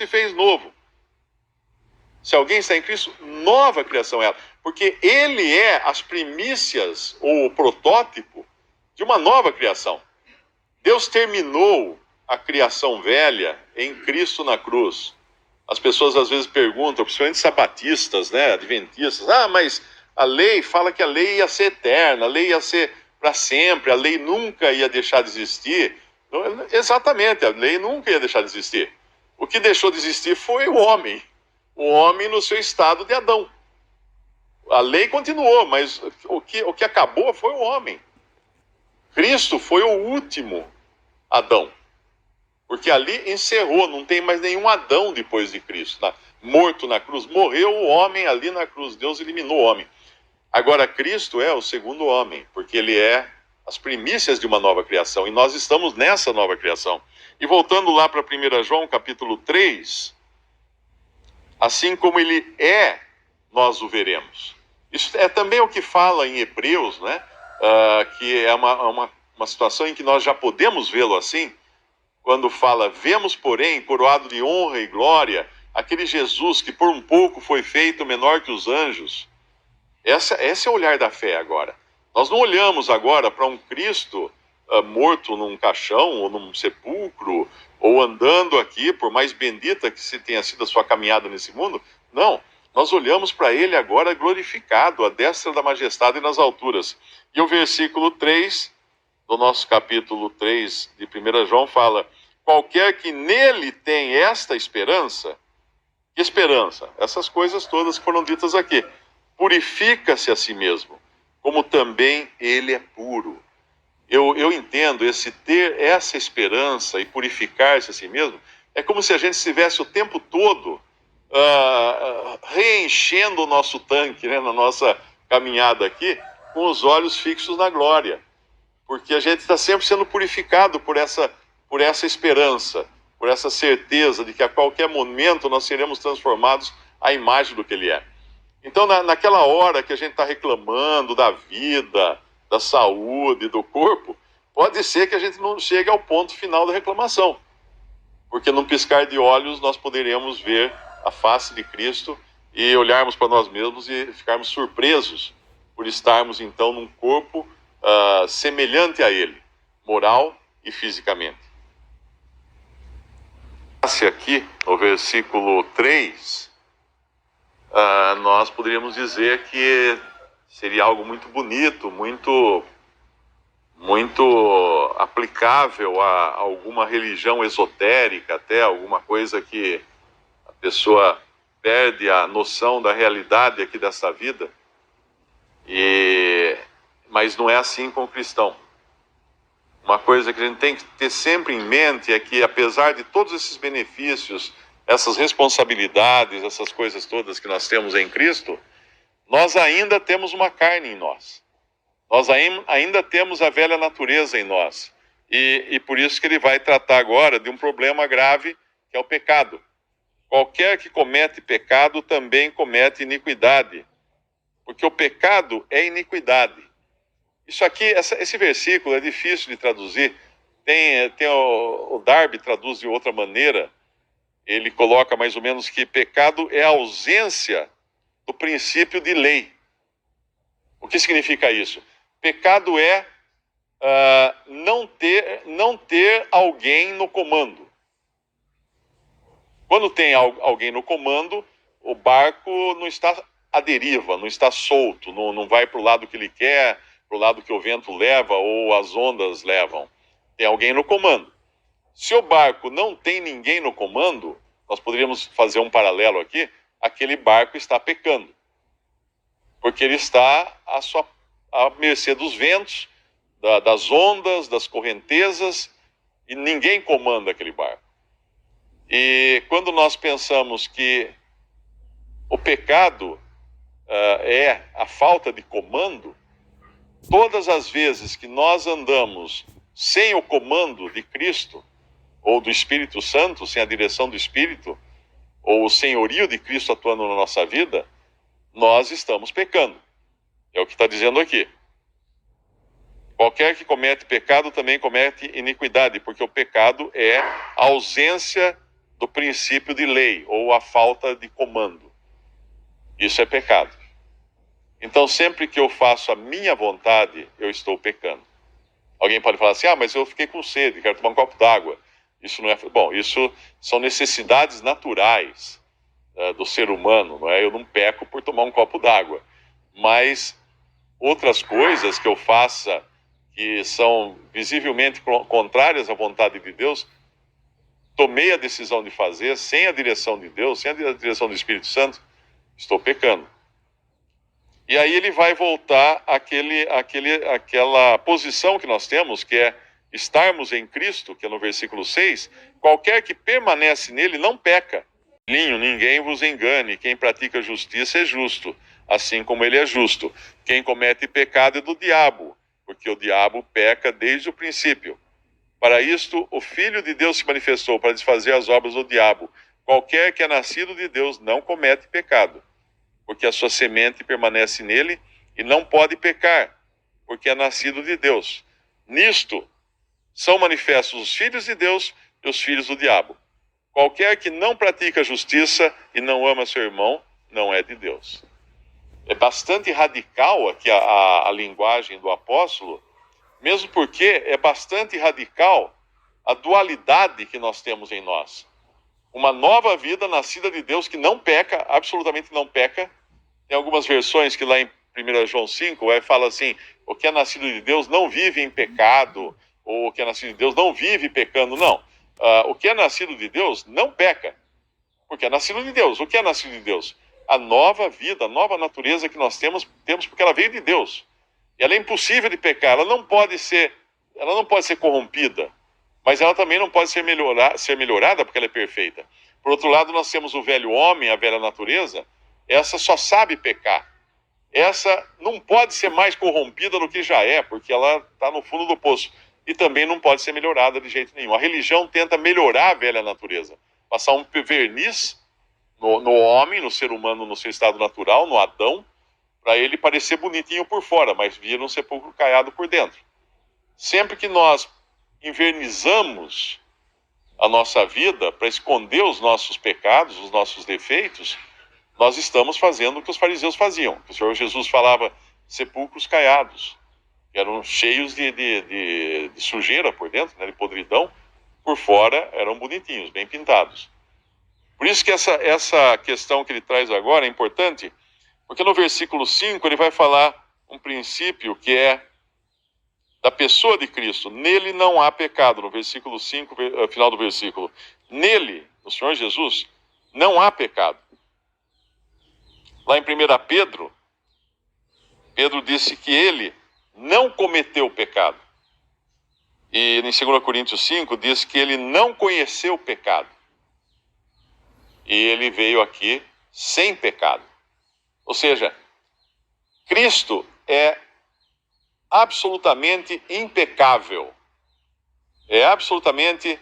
se fez novo. Se alguém está em Cristo, nova criação é ela. Porque ele é as primícias, ou o protótipo, de uma nova criação. Deus terminou a criação velha em Cristo na cruz. As pessoas às vezes perguntam, principalmente sabatistas, né, adventistas, mas a lei fala que a lei ia ser eterna, a lei ia ser para sempre, a lei nunca ia deixar de existir. Exatamente, a lei nunca ia deixar de existir. O que deixou de existir foi o homem no seu estado de Adão. A lei continuou, mas o que acabou foi o homem. Cristo foi o último Adão. Porque ali encerrou, não tem mais nenhum Adão depois de Cristo. Morto na cruz, morreu o homem ali na cruz. Deus eliminou o homem. Agora, Cristo é o segundo homem, porque ele é as primícias de uma nova criação. E nós estamos nessa nova criação. E voltando lá para 1 João, capítulo 3, assim como ele é, nós o veremos. Isso é também o que fala em Hebreus, né? Que é uma situação em que nós já podemos vê-lo assim, quando fala, vemos, porém, coroado de honra e glória, aquele Jesus que por um pouco foi feito menor que os anjos. Esse é o olhar da fé agora. Nós não olhamos agora para um Cristo morto num caixão ou num sepulcro, ou andando aqui, por mais bendita que se tenha sido a sua caminhada nesse mundo. Não, nós olhamos para ele agora glorificado, à destra da majestade nas alturas. E o versículo 3 do nosso capítulo 3 de 1 João fala, qualquer que nele tem esta esperança, que esperança? Essas coisas todas que foram ditas aqui. Purifica-se a si mesmo, como também ele é puro. Eu entendo esse ter essa esperança e purificar-se a si mesmo, é como se a gente estivesse o tempo todo reenchendo o nosso tanque, né, na nossa caminhada aqui, com os olhos fixos na glória. Porque a gente está sempre sendo purificado por essa esperança, por essa certeza de que a qualquer momento nós seremos transformados à imagem do que ele é. Então, naquela hora que a gente está reclamando da vida, da saúde, do corpo, pode ser que a gente não chegue ao ponto final da reclamação. Porque num piscar de olhos nós poderemos ver a face de Cristo e olharmos para nós mesmos e ficarmos surpresos por estarmos então num corpo semelhante a ele, moral e fisicamente. Aqui no versículo 3, nós poderíamos dizer que seria algo muito bonito, muito aplicável a alguma religião esotérica, até alguma coisa que a pessoa perde a noção da realidade aqui dessa vida. Mas não é assim com o cristão. Uma coisa que a gente tem que ter sempre em mente é que, apesar de todos esses benefícios, essas responsabilidades, essas coisas todas que nós temos em Cristo, nós ainda temos uma carne em nós. Nós ainda temos a velha natureza em nós. E por isso que ele vai tratar agora de um problema grave, que é o pecado. Qualquer que comete pecado também comete iniquidade. Porque o pecado é iniquidade. Isso aqui, esse versículo é difícil de traduzir. O Darby traduz de outra maneira. Ele coloca mais ou menos que pecado é a ausência do princípio de lei. O que significa isso? Pecado é não ter alguém no comando. Quando tem alguém no comando, o barco não está à deriva, não está solto, não vai para o lado que ele quer, para o lado que o vento leva ou as ondas levam. Tem alguém no comando. Se o barco não tem ninguém no comando, nós poderíamos fazer um paralelo aqui, aquele barco está pecando. Porque ele está à mercê dos ventos, das ondas, das correntezas, e ninguém comanda aquele barco. E quando nós pensamos que o pecado é a falta de comando, todas as vezes que nós andamos sem o comando de Cristo, ou do Espírito Santo, sem a direção do Espírito, ou o senhorio de Cristo atuando na nossa vida, nós estamos pecando. É o que está dizendo aqui. Qualquer que comete pecado também comete iniquidade, porque o pecado é a ausência do princípio de lei, ou a falta de comando. Isso é pecado. Então, sempre que eu faço a minha vontade, eu estou pecando. Alguém pode falar assim, mas eu fiquei com sede, quero tomar um copo d'água. Isso não é... Bom, isso são necessidades naturais do ser humano, não é? Eu não peco por tomar um copo d'água. Mas outras coisas que eu faça que são visivelmente contrárias à vontade de Deus, tomei a decisão de fazer sem a direção de Deus, sem a direção do Espírito Santo, estou pecando. E aí ele vai voltar àquela posição que nós temos, que é estarmos em Cristo, que é no versículo 6, qualquer que permanece nele não peca. Ninguém vos engane, quem pratica justiça é justo, assim como ele é justo. Quem comete pecado é do diabo, porque o diabo peca desde o princípio. Para isto, o Filho de Deus se manifestou, para desfazer as obras do diabo. Qualquer que é nascido de Deus não comete pecado, porque a sua semente permanece nele e não pode pecar, porque é nascido de Deus. Nisto são manifestos os filhos de Deus e os filhos do diabo. Qualquer que não pratica justiça e não ama seu irmão, não é de Deus. É bastante radical aqui a linguagem do apóstolo, mesmo porque é bastante radical a dualidade que nós temos em nós. Uma nova vida nascida de Deus que não peca, absolutamente não peca. Tem algumas versões que lá em 1 João 5 fala assim, o que é nascido de Deus não vive em pecado, ou o que é nascido de Deus não vive pecando, não. O que é nascido de Deus não peca, porque é nascido de Deus. O que é nascido de Deus? A nova vida, a nova natureza que nós temos porque ela veio de Deus. E ela é impossível de pecar, ela não pode ser corrompida, mas ela também não pode ser melhorada porque ela é perfeita. Por outro lado, nós temos o velho homem, a velha natureza, essa só sabe pecar. Essa não pode ser mais corrompida do que já é, porque ela está no fundo do poço. E também não pode ser melhorada de jeito nenhum. A religião tenta melhorar a velha natureza, passar um verniz no homem, no ser humano, no seu estado natural, no Adão, para ele parecer bonitinho por fora, mas vira um sepulcro caiado por dentro. Sempre que nós invernizamos a nossa vida para esconder os nossos pecados, os nossos defeitos, nós estamos fazendo o que os fariseus faziam. O Senhor Jesus falava sepulcros caiados, que eram cheios de sujeira por dentro, né, de podridão, por fora eram bonitinhos, bem pintados. Por isso que essa questão que ele traz agora é importante, porque no versículo 5 ele vai falar um princípio que é da pessoa de Cristo. Nele não há pecado. No versículo 5, final do versículo. Nele, no Senhor Jesus, não há pecado. Lá em 1 Pedro, Pedro disse que ele não cometeu pecado. E em 2 Coríntios 5 diz que ele não conheceu o pecado. E ele veio aqui sem pecado. Ou seja, Cristo é absolutamente impecável. É absolutamente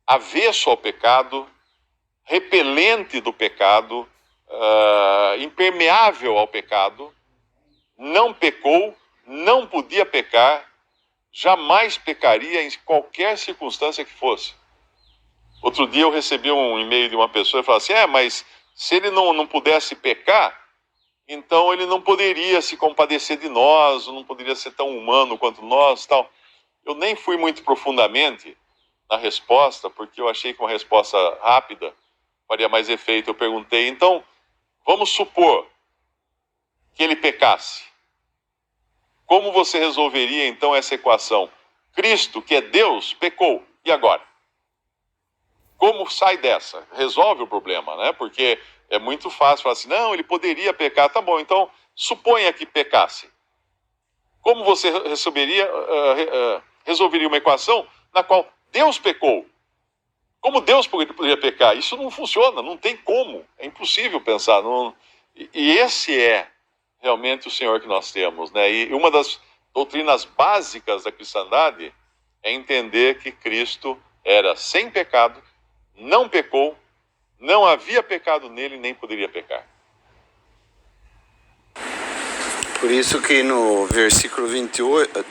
avesso ao pecado, repelente do pecado, impermeável ao pecado, não pecou, não podia pecar, jamais pecaria em qualquer circunstância que fosse. Outro dia eu recebi um e-mail de uma pessoa e falou assim, mas se ele não pudesse pecar, então ele não poderia se compadecer de nós, não poderia ser tão humano quanto nós, tal. Eu nem fui muito profundamente na resposta, porque eu achei que uma resposta rápida faria mais efeito. Eu perguntei, então, vamos supor que ele pecasse. Como você resolveria, então, essa equação? Cristo, que é Deus, pecou. E agora? Como sai dessa? Resolve o problema, né? Porque é muito fácil falar assim, não, ele poderia pecar. Tá bom, então, suponha que pecasse. Como você resolveria uma equação na qual Deus pecou? Como Deus poderia pecar? Isso não funciona, não tem como. É impossível pensar. E esse é realmente o Senhor que nós temos, né? E uma das doutrinas básicas da cristandade é entender que Cristo era sem pecado, não pecou, não havia pecado nele, nem poderia pecar. Por isso que no versículo 28,